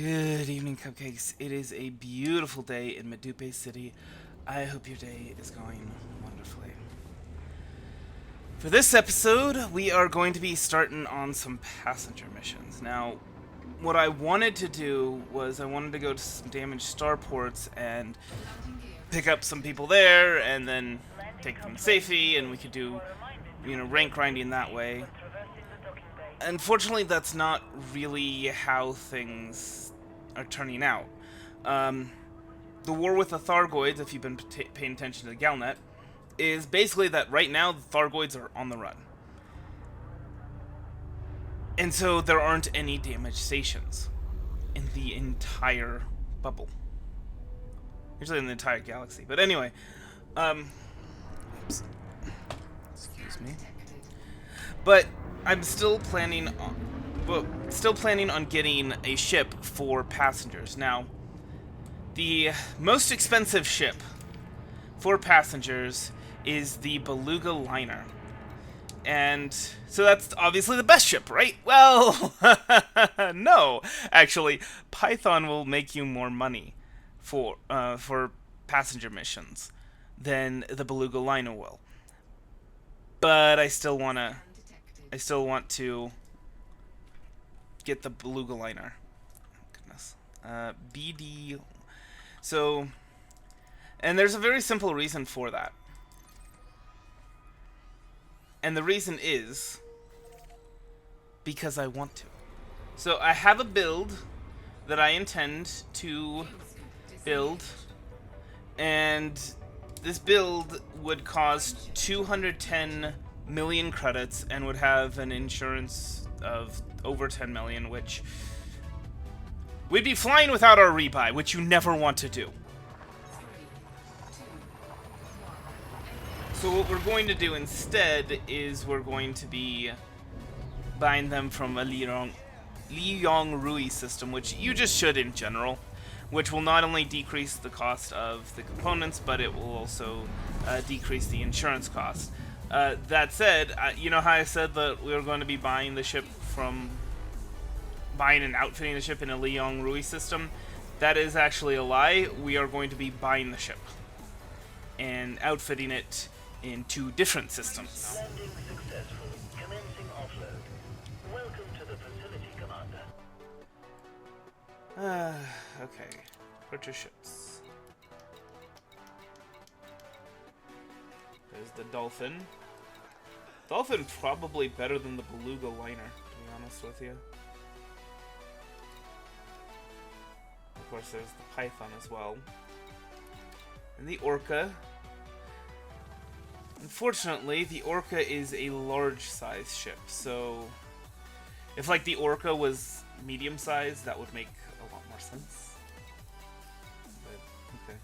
Good evening, Cupcakes. It is a beautiful day in Medupe City. I hope your day is going wonderfully. For this episode, we are going to be starting on some passenger missions. Now, what I wanted to do was I wanted to go to some damaged starports and pick up some people there and then take them to safety, and we could do, rank grinding that way. Unfortunately, that's not really how things are turning out. Um, the war with the Thargoids, if you've been paying attention to the Galnet, is basically that right now the Thargoids are on the run. And so there aren't any damaged stations in the entire bubble. Usually in the entire galaxy. But anyway, oops. Excuse me. But I'm still planning on getting a ship for passengers. Now, the most expensive ship for passengers is the Beluga liner. And so that's obviously the best ship, right? Well, no. Actually, Python will make you more money for passenger missions than the Beluga liner will. But I still want to get the Beluga liner. Goodness. BD. So, and there's a very simple reason for that. And the reason is because I want to. So I have a build that I intend to build, and this build would cost 210 million credits and would have an insurance of over 10 million, which we'd be flying without our rebuy, which you never want to do. So what we're going to do instead is we're going to be buying them from a Liyong Rui system, which you just should in general, which will not only decrease the cost of the components, but it will also decrease the insurance cost. That said, you know how I said that we were going to be buying and outfitting the ship in a Liyong Rui system? That is actually a lie. We are going to be buying the ship and outfitting it in two different systems. Landing successful. Commencing offload. Welcome to the facility, Commander. Okay. Purchase ships. There's the Dolphin. Dolphin probably better than the Beluga liner, to be honest with you. Of course, there's the Python as well. And the Orca. Unfortunately, the Orca is a large-size ship, so if, like, the Orca was medium-sized, that would make a lot more sense. But, okay.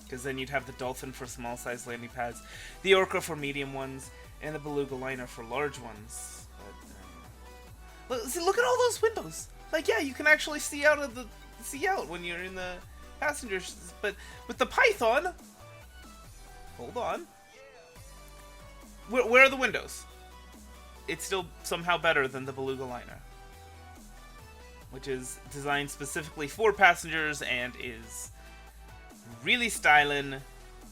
Because then you'd have the Dolphin for small-sized landing pads, the Orca for medium ones, and the Beluga liner for large ones. But, look at all those windows! Like, yeah, you can actually see out when you're in the passengers, but with the Python... Hold on. Where are the windows? It's still somehow better than the Beluga liner, which is designed specifically for passengers and is really styling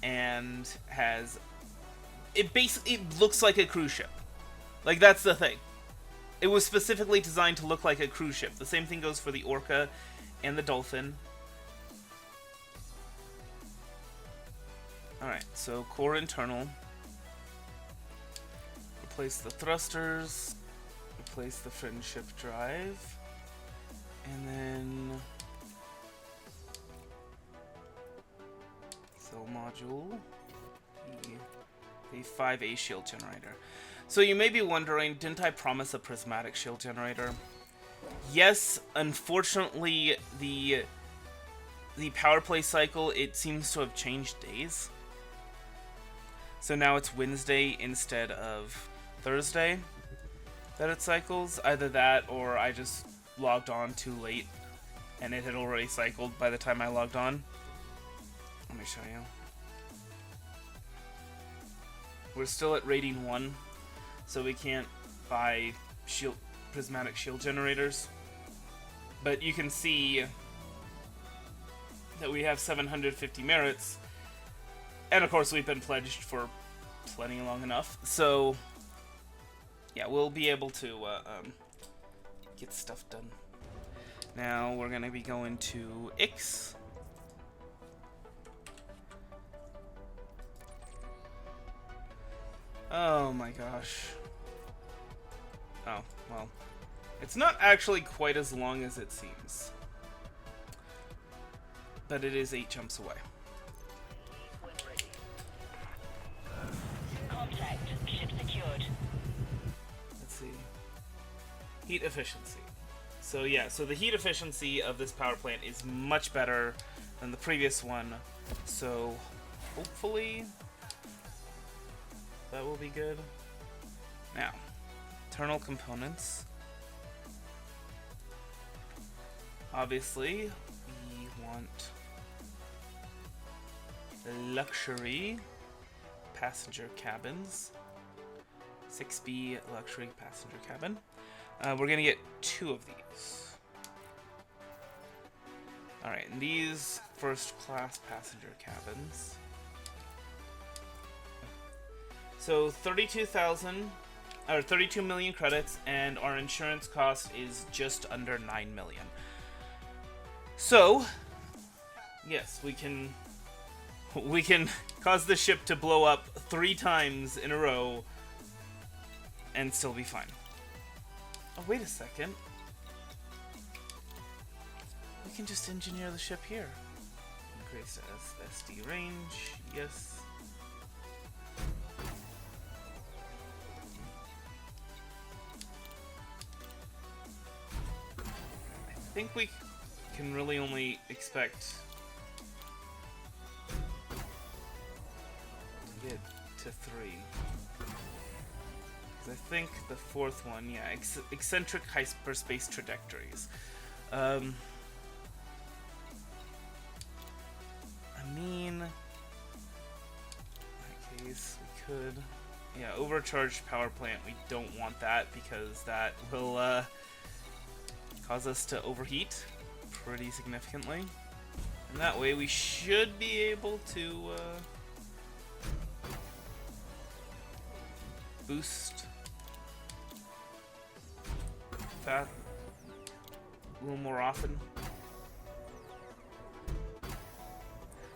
and has it looks like a cruise ship. Like, that's the thing. It was specifically designed to look like a cruise ship. The same thing goes for the Orca and the Dolphin. Alright, so core internal. Replace the thrusters, replace the friendship drive, and then cell module, the 5A shield generator. So you may be wondering, didn't I promise a prismatic shield generator? Yes, unfortunately, the power play cycle, it seems to have changed days. So now it's Wednesday instead of Thursday that it cycles. Either that or I just logged on too late and it had already cycled by the time I logged on. Let me show you. We're still at rating 1, so we can't buy prismatic shield generators. But you can see that we have 750 merits, and of course we've been pledged for plenty long enough, so yeah, we'll be able to get stuff done. Now we're gonna be going to Ix. Oh my gosh. Oh, well. It's not actually quite as long as it seems. But it is 8 jumps away. When ready. Contact. Ship secured. Let's see. Heat efficiency. So yeah, so the heat efficiency of this power plant is much better than the previous one. So hopefully that will be good. Now, internal components. Obviously, we want luxury passenger cabins. 6B luxury passenger cabin. We're gonna get 2 of these. Alright, and these first class passenger cabins. So 32,000 or 32 million credits, and our insurance cost is just under 9 million. So, yes, we can cause the ship to blow up 3 times in a row and still be fine. Oh, wait a second. We can just engineer the ship here. Increase SD range, yes. I think we can really only expect to get to 3. Because I think the 4th one, yeah, eccentric hyperspace trajectories. I mean, in that case, we could, yeah, overcharged power plant. We don't want that because that will cause us to overheat pretty significantly. And that way we should be able to boost that a little more often.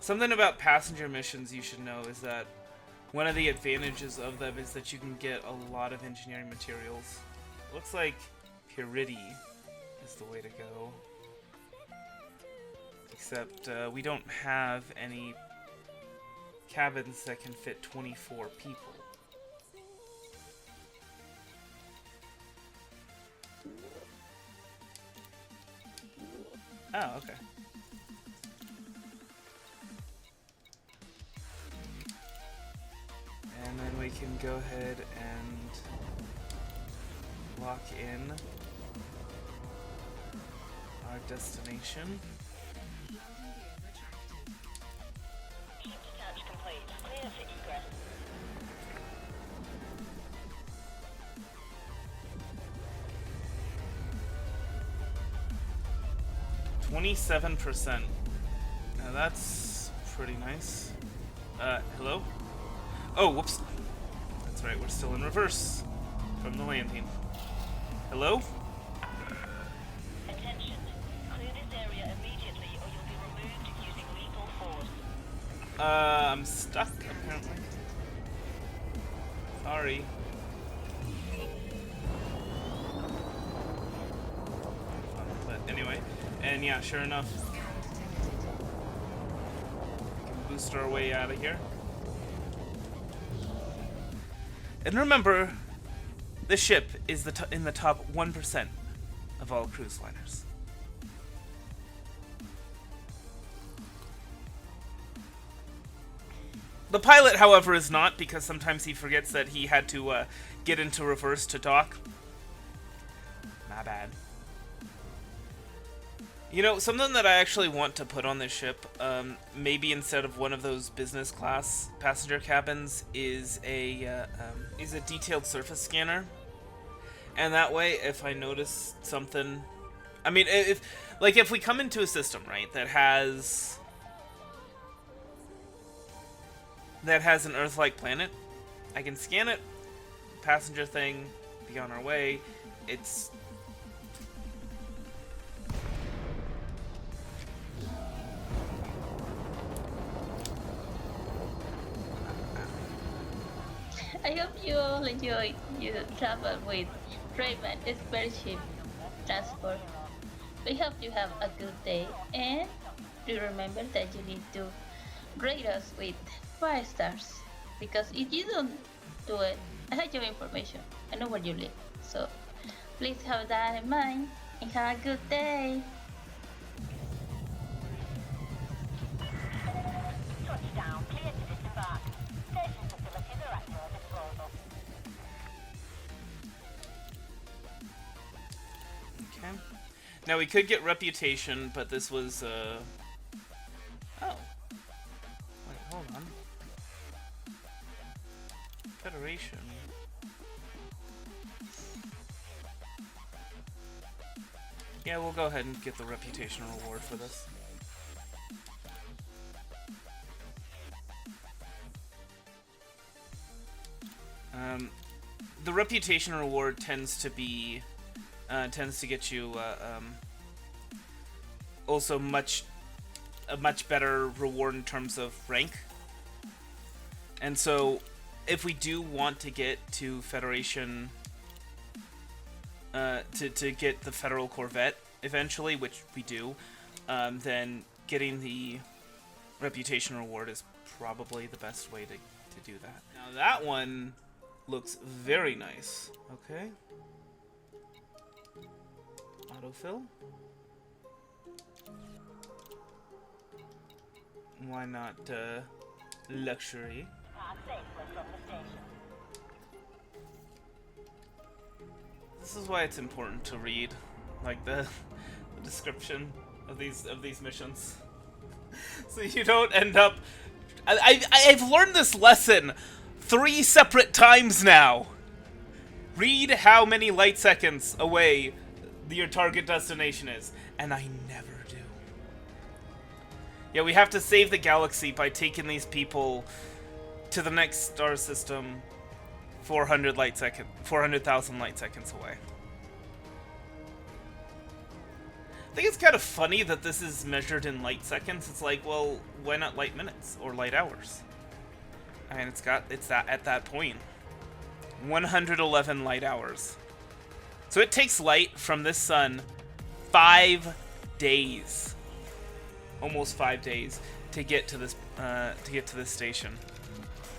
Something about passenger missions you should know is that one of the advantages of them is that you can get a lot of engineering materials. Looks like purity is the way to go. Except we don't have any cabins that can fit 24 people. Oh, okay. And then we can go ahead and lock in our destination. Ship detach complete. Clear for egress. %. Now that's pretty nice. Hello? Oh, whoops. That's right, we're still in reverse from the landing. Hello? Attention. Clear this area immediately or you'll be removed using lethal force. I'm stuck, apparently. Sorry. But anyway, and yeah, sure enough, we can boost our way out of here. And remember, this ship is in the top 1% of all cruise liners. The pilot, however, is not, because sometimes he forgets that he had to get into reverse to dock. My bad. You know, something that I actually want to put on this ship, maybe instead of one of those business class passenger cabins, is a detailed surface scanner. And that way, if I notice something I mean, if we come into a system, right, that has an Earth-like planet, I can scan it, passenger thing, be on our way. It's I hope you all enjoyed your travel with Raven Spaceship Transport. We hope you have a good day, and do remember that you need to rate us with 5 stars, because if you don't do it, I have your information. I know where you live, so please have that in mind and have a good day. Touchdown. Clear to disembark. Station facilities are at your disposal. okay. Now we could get reputation, but this was oh. Wait, hold on. Federation. Yeah, we'll go ahead and get the reputation reward for this. The reputation reward tends to get you also a much better reward in terms of rank. And so, if we do want to get to Federation, to get the Federal Corvette eventually, which we do, then getting the reputation reward is probably the best way to do that. Now that one looks very nice. Okay. Autofill. Why not luxury? Park safely from the station. This is why it's important to read, like the description of these missions, so you don't end up. I've learned this lesson 3 separate times now. Read how many light seconds away your target destination is, and I never do. Yeah, we have to save the galaxy by taking these people to the next star system 400,000 light seconds away. I think it's kind of funny that this is measured in light seconds. It's like, well, why not light minutes or light hours? I mean, it's at that point. 111 light hours. So it takes light from this sun 5 days, almost 5 days, to get to this station.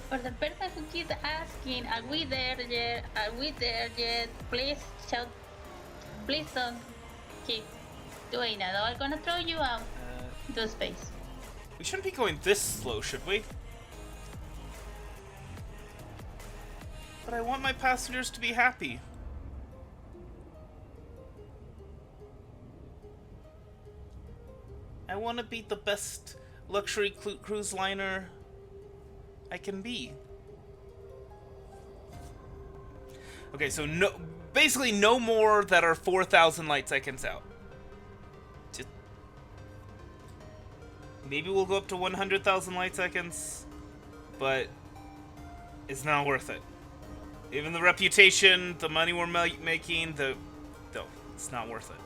For the person who keeps asking, are we there yet? Are we there yet? Please shout. Please don't keep doing that, or I'm gonna throw you out into space. We shouldn't be going this slow, should we? But I want my passengers to be happy. I want to be the best luxury cruise liner I can be. Okay, so basically no more that are 4,000 light seconds out. Just maybe we'll go up to 100,000 light seconds, but it's not worth it. Even the reputation, the money we're making, no, it's not worth it.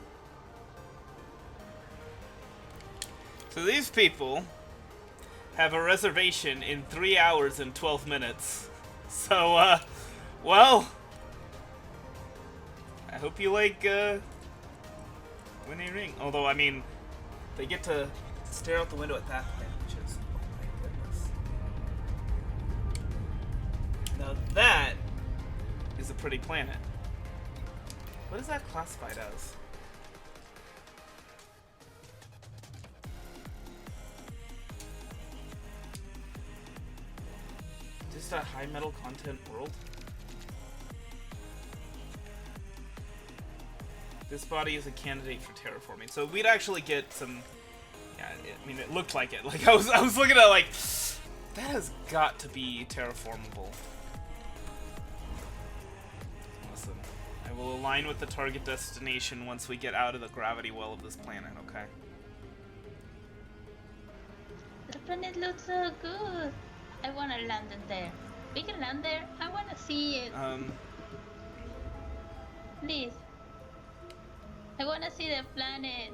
So these people have a reservation in 3 hours and 12 minutes. So, well, I hope you like, winning ring. Although, I mean, they get to stare out the window at that point, which is, oh my goodness. Now that is a pretty planet. What is that classified as? Just a high metal content world? This body is a candidate for terraforming. So we'd actually get some. Yeah, I mean, it looked like it. Like I was looking at it like, that has got to be terraformable. Listen, I we'll align with the target destination once we get out of the gravity well of this planet, okay? The planet looks so good. I wanna land in there. We can land there. I wanna see it. Please. I wanna see the planet.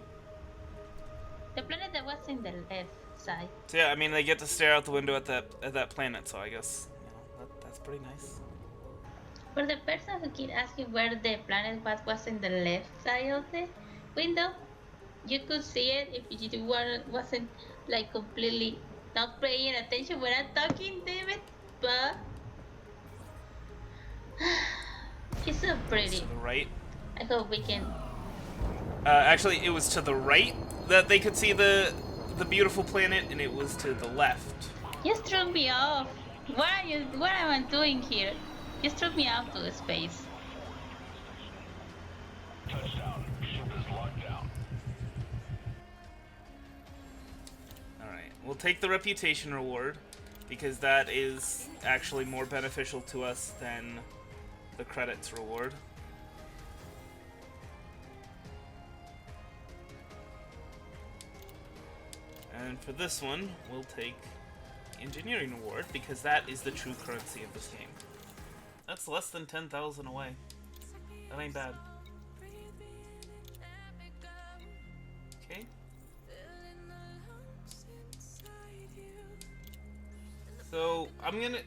The planet that was in the left side. So yeah, I mean, they get to stare out the window at that planet, so I guess, you know, that's pretty nice. For the person who keep asking where the planet was in the left side of the window, you could see it if you wasn't like completely not paying attention when I'm talking, David. But it's so pretty. To the right. I hope we can. Actually, it was to the right that they could see the beautiful planet, and it was to the left. You threw me off. What am I doing here? You threw me out to space. Touchdown. Ship is locked down. Alright, we'll take the reputation reward, because that is actually more beneficial to us than the credits reward. And for this one, we'll take the engineering award, because that is the true currency of this game. That's less than 10,000 away. That ain't bad. Okay. So, I'm gonna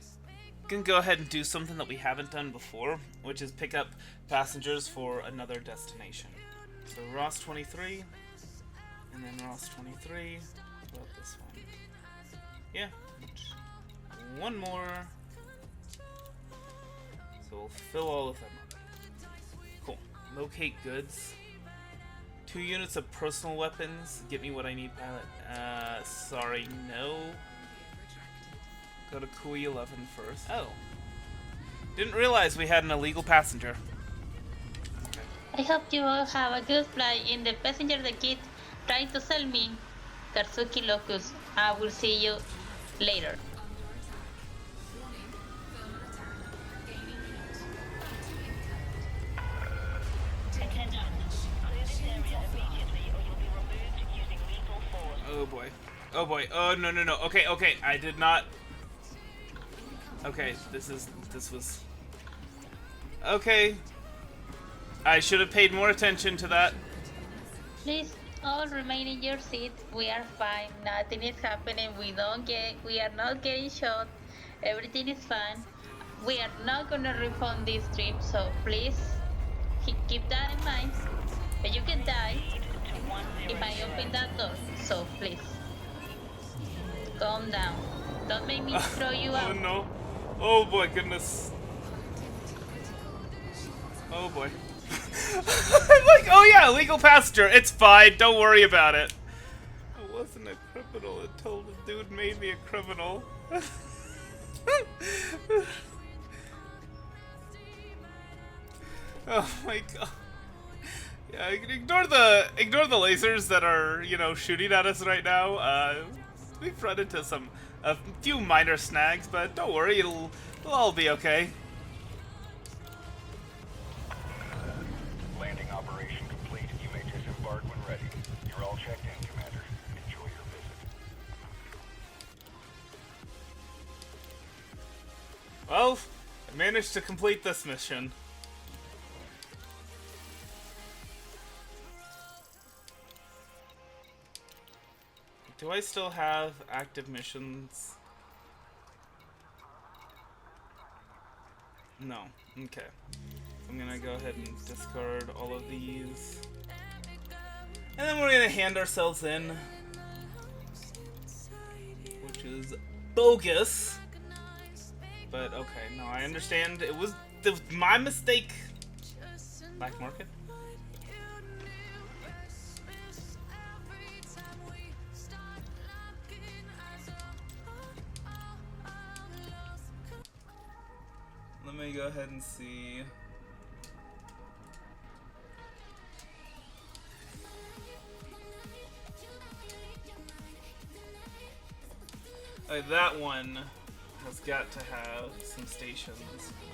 go ahead and do something that we haven't done before, which is pick up passengers for another destination. So Ross 23, and then Ross 23. What about this one? Yeah, one more. So we'll fill all of them up. Cool. Locate goods. 2 units of personal weapons. Get me what I need, pilot. Sorry, no. Go to Kui 11 first. Oh. Didn't realize we had an illegal passenger. Okay. I hope you all have a good flight in the passenger that keep trying to sell me. Karsuki Locus. I will see you later. Attention. Clear this area immediately or you'll be removed using lethal force. Oh boy. Oh boy. Oh no no no. Okay, okay. I did not. Okay, this was. Okay. I should have paid more attention to that. Please all remain in your seats. We are fine. Nothing is happening. We are not getting shot. Everything is fine. We are not gonna refund this trip, so please keep that in mind. But you can die if I open that door. So please calm down. Don't make me throw you Oh out. no. Oh boy, goodness. Oh boy. I'm like, oh yeah, legal passenger. It's fine. Don't worry about it. I wasn't a criminal until the dude made me a criminal. Oh my god. Yeah, ignore the lasers that are, you know, shooting at us right now. We've run into a few minor snags, but don't worry, it'll all be okay. Landing operation complete. You may disembark when ready. You're all checked in, Commander. Enjoy your visit. Well, I managed to complete this mission. Do I still have active missions? No. Okay. I'm gonna go ahead and discard all of these. And then we're gonna hand ourselves in. Which is bogus. But okay, no, I understand. It was my mistake. Black market? Let me go ahead and see. That one has got to have some stations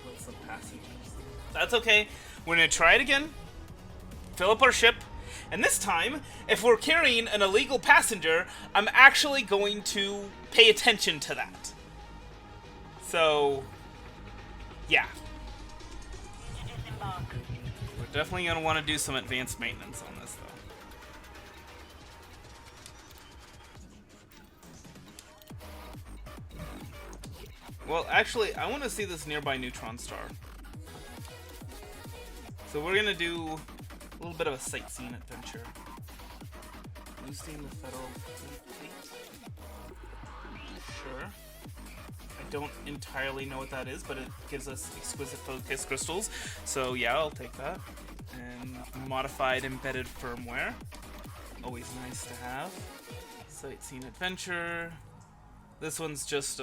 with some passengers. That's okay. We're gonna try it again, fill up our ship, and this time, if we're carrying an illegal passenger, I'm actually going to pay attention to that. So, yeah. We're definitely gonna want to do some advanced maintenance on this, though. Well, actually, I want to see this nearby neutron star. So we're gonna do a little bit of a sightseeing adventure. Boosting the federal fleet. Sure. I don't entirely know what that is, but it gives us exquisite focus crystals. So yeah, I'll take that. And modified embedded firmware. Always nice to have. Sightseeing adventure. This one's just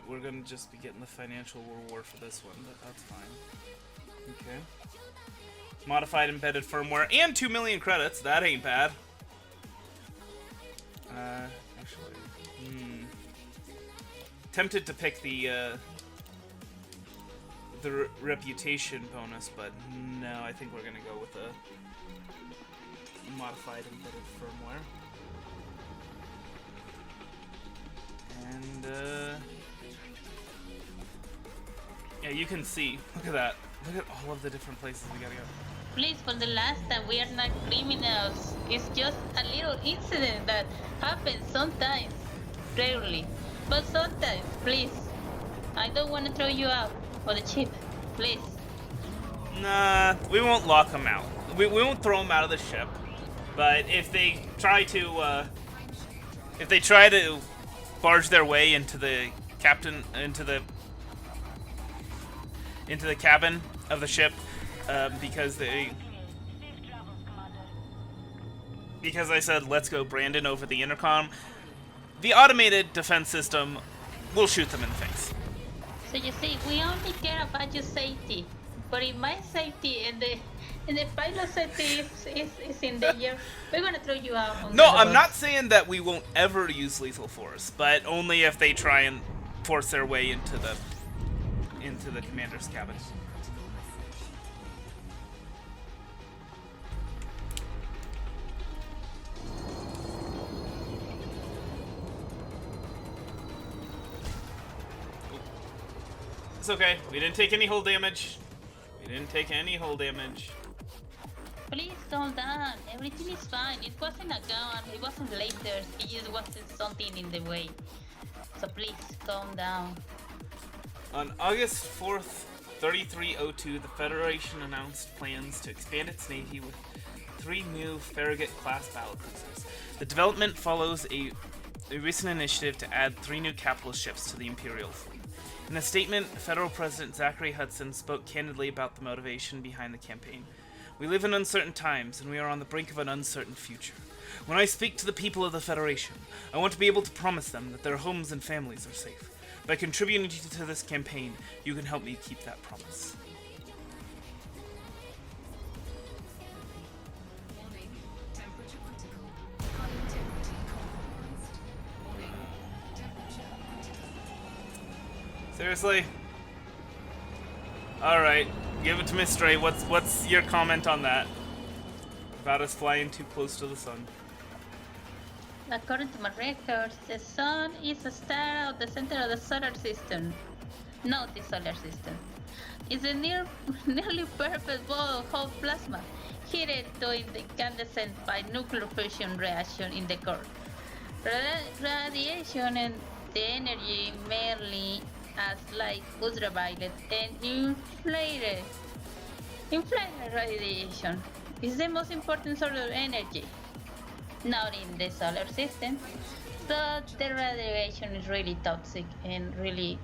we're gonna just be getting the financial reward for this one, but that's fine. Okay. Modified embedded firmware and 2 million credits. That ain't bad. Actually, tempted to pick the reputation bonus, but no, I think we're gonna go with the modified embedded firmware. And yeah, you can see. Look at that. Look at all of the different places we gotta go. Please, for the last time, we are not criminals. It's just a little incident that happens sometimes, rarely, but sometimes. Please, I don't want to throw you out of the ship. Please. Nah, we won't lock them out. We won't throw them out of the ship. But if they try to barge their way into the cabin of the ship, because I said let's go Brandon over the intercom, the automated defense system will shoot them in the face. So you see, we only care about your safety, but if my safety and the pilot's safety is in danger, we're gonna throw you out. No, I'm not saying that we won't ever use lethal force, but only if they try and force their way into the commander's cabin. It's okay. We didn't take any hull damage. Please calm down. Everything is fine. It wasn't a gun. It wasn't lasers. It just wasn't something in the way. So please calm down. On August 4th, 3302, the Federation announced plans to expand its navy with 3 new Farragut-class battlecruisers. The development follows a recent initiative to add 3 new capitalist ships to the Imperial fleet. In a statement, Federal President Zachary Hudson spoke candidly about the motivation behind the campaign. We live in uncertain times, and we are on the brink of an uncertain future. When I speak to the people of the Federation, I want to be able to promise them that their homes and families are safe. By contributing to this campaign, you can help me keep that promise. Seriously? Alright, give it to Miss Stray. What's your comment on that? About us flying too close to the sun. According to my records, the sun is a star at the center of the solar system. Not the solar system. It's a nearly perfect ball of hot plasma, heated to incandescent by nuclear fusion reaction in the core. Radiation and the energy merely as light, ultraviolet, and infrared radiation is the most important source of energy. Not in the solar system, but the radiation is really toxic and really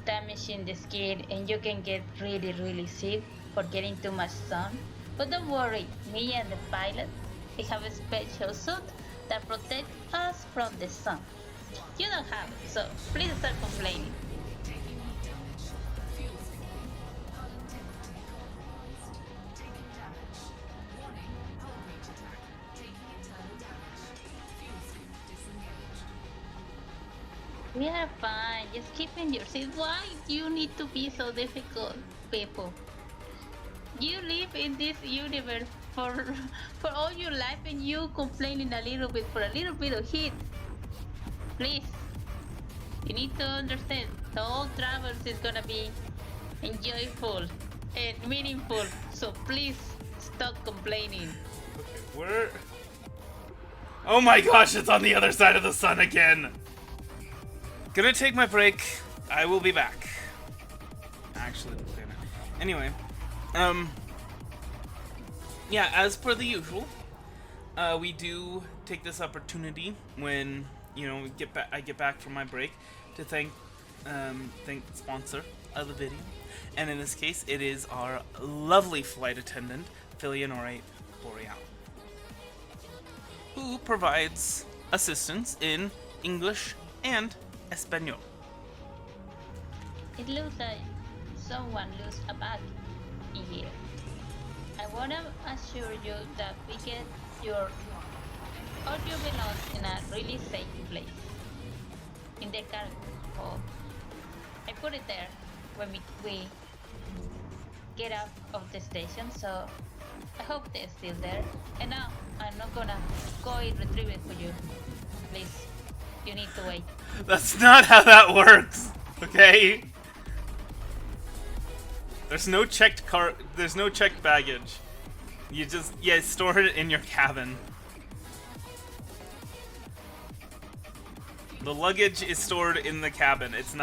damaging the skin, and you can get really sick for getting too much sun. But don't worry, me and the pilot, we have a special suit that protects us from the sun. You don't have it, so please start complaining. We are fine. Just keep in your seat. Why do you need to be so difficult, people? You live in this universe for all your life, and you complaining a little bit for a little bit of heat. Please, you need to understand. The whole travels is gonna be enjoyable and meaningful. So please stop complaining. Okay, where? Oh my gosh, it's on the other side of the sun again. Gonna take my break. I will be back. Actually, anyway, yeah, as per the usual, we do take this opportunity when we I get back from my break to thank the sponsor of the video, and in this case, it is our lovely flight attendant, Philionore Boreal, who provides assistance in English and Espanol. It looks like someone lost a bag in here. I wanna assure you that we get all your belongings in a really safe place. In the cargo hold. I put it there when we get out of the station, so I hope they're still there. And now I'm not gonna go and retrieve it for you. Please, you need to wait. That's not how that works, okay? There's no checked baggage. You just store it in your cabin. The luggage is stored in the cabin. It's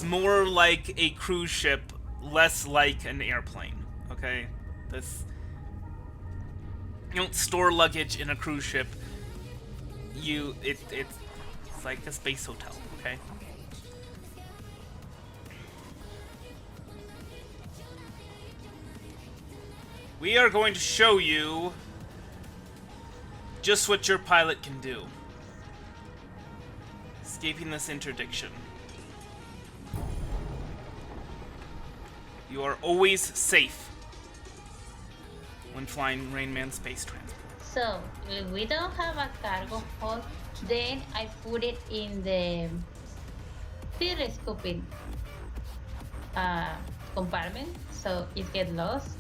more like a cruise ship, less like an airplane. Okay? You don't store luggage in a cruise ship. It's like a space hotel, okay? We are going to show you just what your pilot can do. Escaping this interdiction. You are always safe when flying Rain Man space transport. So, if we don't have a cargo hold, then I put it in the telescoping compartment, so it gets lost.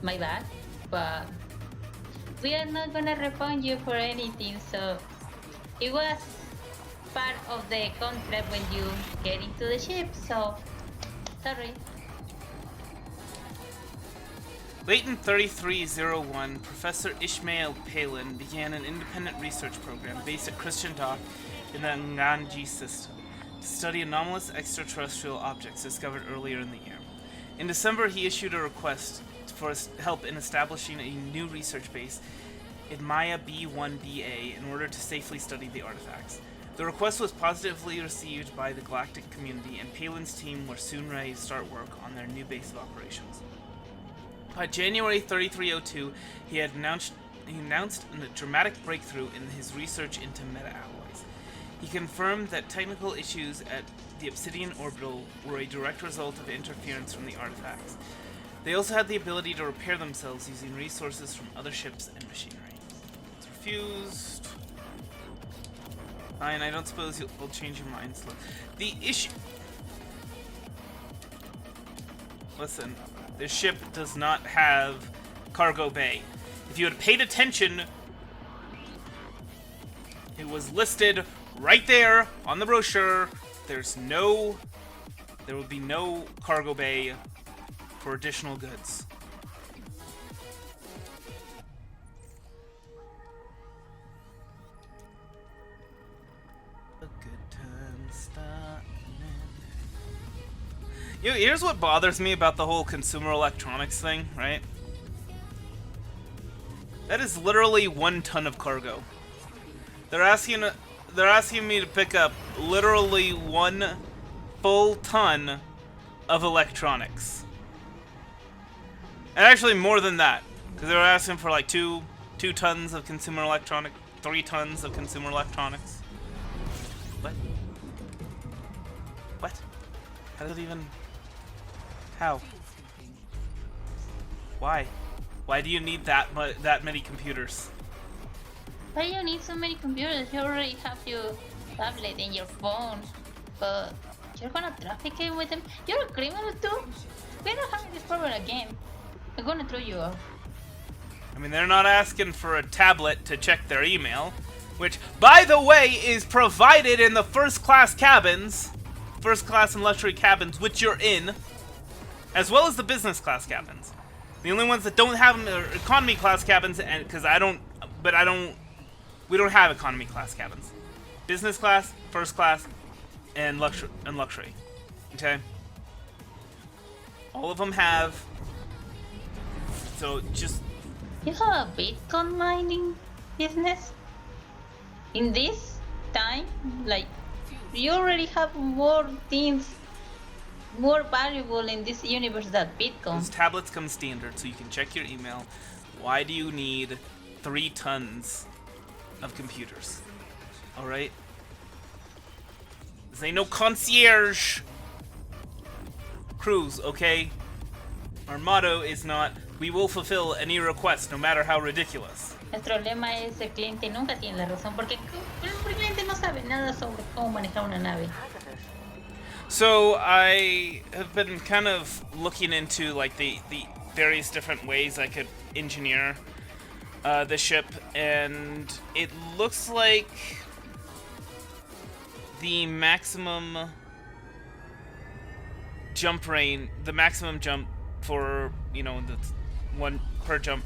My bad, but we are not gonna refund you for anything, so it was part of the contract when you get into the ship, so sorry. Late in 3301, Professor Ishmael Palin began an independent research program based at Christian Dock in the Nganji system to study anomalous extraterrestrial objects discovered earlier in the year. In December, he issued a request for help in establishing a new research base in Maya B1BA in order to safely study the artifacts. The request was positively received by the galactic community, and Palin's team were soon ready to start work on their new base of operations. By January 3302, he announced a dramatic breakthrough in his research into meta-alloys. He confirmed that technical issues at the Obsidian Orbital were a direct result of interference from the artifacts. They also had the ability to repair themselves using resources from other ships and machinery. It's refused. Fine, I don't suppose you'll change your minds. The issue... Listen, this ship does not have cargo bay. If you had paid attention, it was listed right there on the brochure. There will be no cargo bay for additional goods. A good time starting. Here's what bothers me about the whole consumer electronics thing, right? That is literally 1 ton of cargo. They're asking me to pick up literally 1 full ton of electronics. And actually more than that, because they were asking for like 2 tons of consumer electronics, 3 tons of consumer electronics. What? What? How does it even... How? Why? Why do you need that many computers? Why do you need so many computers? You already have your tablet and your phone, but you're gonna traffic it with them? You're a criminal too? we're not having this problem again, I'm gonna throw you off. I mean, they're not asking for a tablet to check their email, which, by the way, is provided in the first class and luxury cabins, which you're in, as well as the business class cabins. The only ones that don't have them are economy class cabins, and because we don't have economy class cabins. Business class, first class, and luxury. Okay? All of them have. So just. You have a Bitcoin mining business? In this time? Like, you already have more things more valuable in this universe than Bitcoin. Those tablets come standard, so you can check your email. Why do you need 3 tons of computers? Alright? This ain't no concierge cruise, okay? Our motto is not, we will fulfill any request, no matter how ridiculous. Nuestro lema es el cliente nunca tiene la razón porque el cliente no sabe nada sobre cómo manejar una nave. So I have been kind of looking into like the various different ways I could engineer the ship, and it looks like the maximum jump for, you know, the one per jump,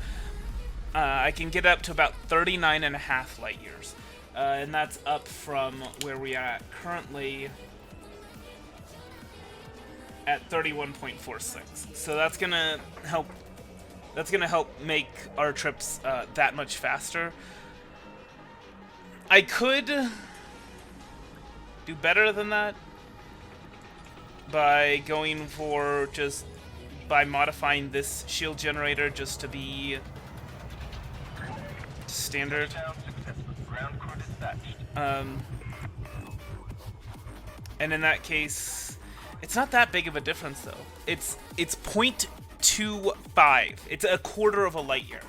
I can get up to about 39.5 light years, and that's up from where we are at currently at 31.46. So that's gonna help. That's gonna help make our trips that much faster. I could do better than that by going for by modifying this shield generator just to be standard. And in that case, it's not that big of a difference though. It's 0.25. It's a quarter of a light year.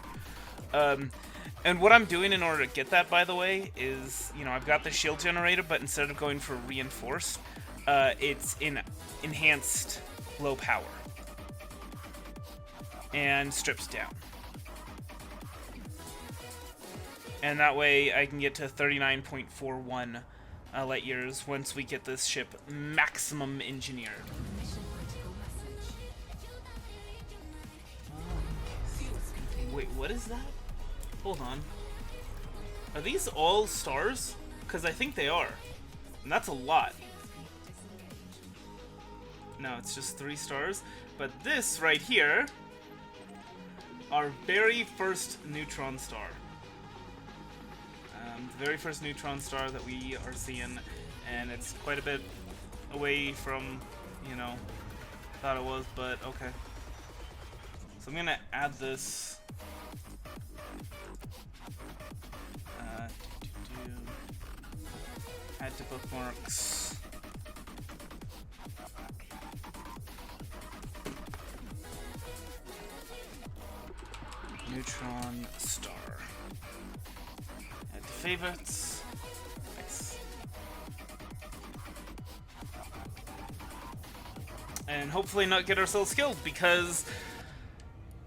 And what I'm doing in order to get that, by the way, is, you know, I've got the shield generator, but instead of going for reinforced, it's in enhanced low power and strips down. And that way I can get to 39.41 light years once we get this ship maximum engineered. Wait, what is that? Hold on. Are these all stars? Because I think they are. And that's a lot. No, it's just 3 stars. But this right here, our very first neutron star. The very first neutron star that we are seeing, and it's quite a bit away from, you know, thought it was, but okay. So I'm gonna add this. Add to bookmarks. Neutron star. Add to favorites. Nice. And hopefully not get ourselves killed, because,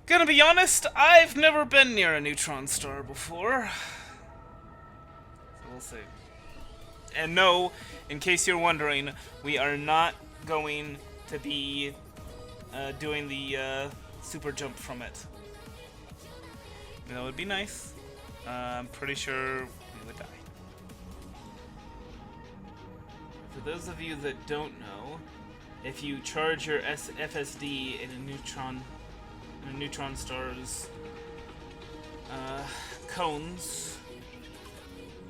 gonna be honest, I've never been near a neutron star before. So we'll see. And no, in case you're wondering, we are not going to be doing the super jump from it. That would be nice. I'm pretty sure we would die. For those of you that don't know, if you charge your FSD in a neutron star's cones,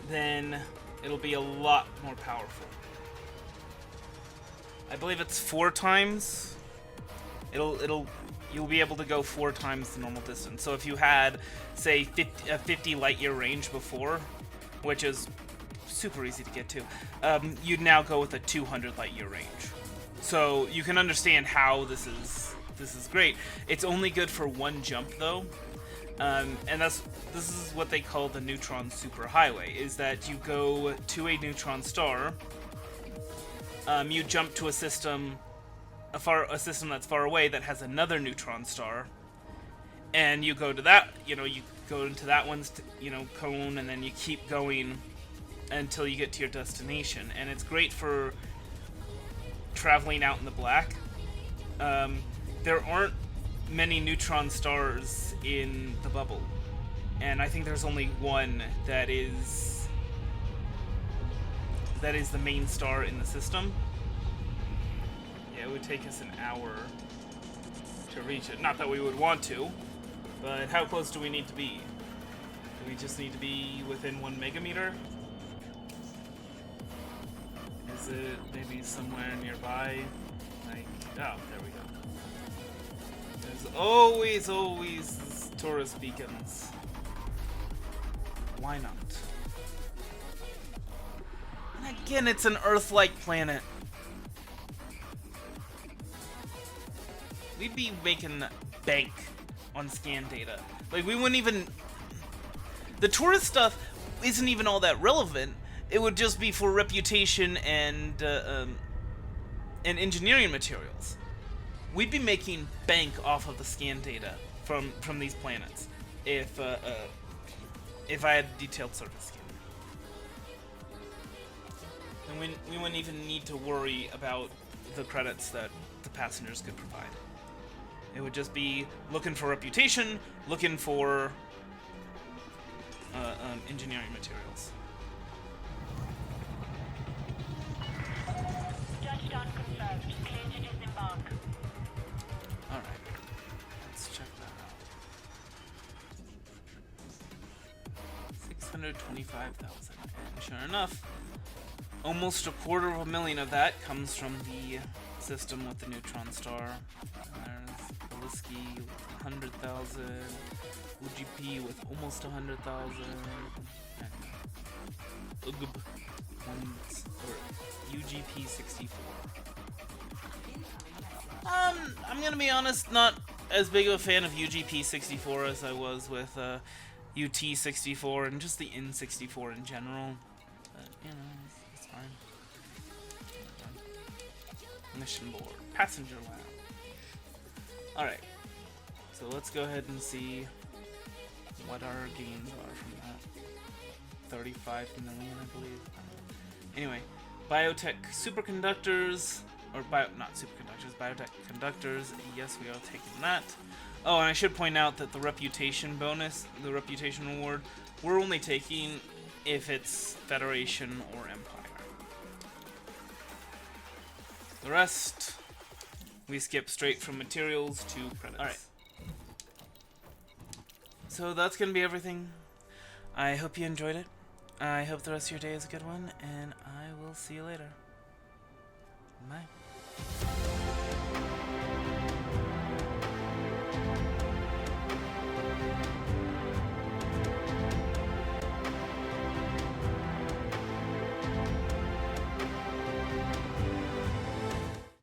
then it'll be a lot more powerful. I believe it's 4 times. You'll be able to go 4 times the normal distance. So if you had, say, a 50 light year range before, which is super easy to get to, you'd now go with a 200 light year range. So you can understand how this is great. It's only good for 1 jump though. And this is what they call the neutron superhighway, is that you go to a neutron star, you jump to a system a system that's far away that has another neutron star, and you go to that, you go into that one's, cone, and then you keep going until you get to your destination. And it's great for traveling out in the black. There aren't many neutron stars in the bubble, and I think there's only one that is the main star in the system. Yeah, it would take us an hour to reach it. Not that we would want to, but how close do we need to be? Do we just need to be within 1 megameter? Is it maybe somewhere nearby? Like, oh, there we go. There's always tourist beacons. Why not? And again, it's an Earth-like planet. We'd be making bank on scan data. Like, we wouldn't even... The tourist stuff isn't even all that relevant. It would just be for reputation and engineering materials. We'd be making bank off of the scan data from these planets if I had a detailed surface scan. And we wouldn't even need to worry about the credits that the passengers could provide. It would just be looking for reputation, looking for engineering materials. Touchdown confirmed. Clear to disembark. Alright, let's check that out. 625,000. And sure enough, almost 250,000 of that comes from the system with the neutron star. There's Odyssey with 100,000, UGP with almost 100,000, and UGP 64. I'm gonna be honest, not as big of a fan of UGP 64 as I was with UT 64 and just the N64 in general. But, it's fine. Mission board. Passenger lab. Alright. So let's go ahead and see what our gains are from that. 35 million, I believe. Anyway, biotech superconductors, or not superconductors, biotech conductors. Yes, we are taking that. Oh, and I should point out that the reputation bonus, the reputation award, we're only taking if it's Federation or Empire. The rest, we skip straight from materials to credits. Alright. So that's going to be everything. I hope you enjoyed it. I hope the rest of your day is a good one, and I will see you later.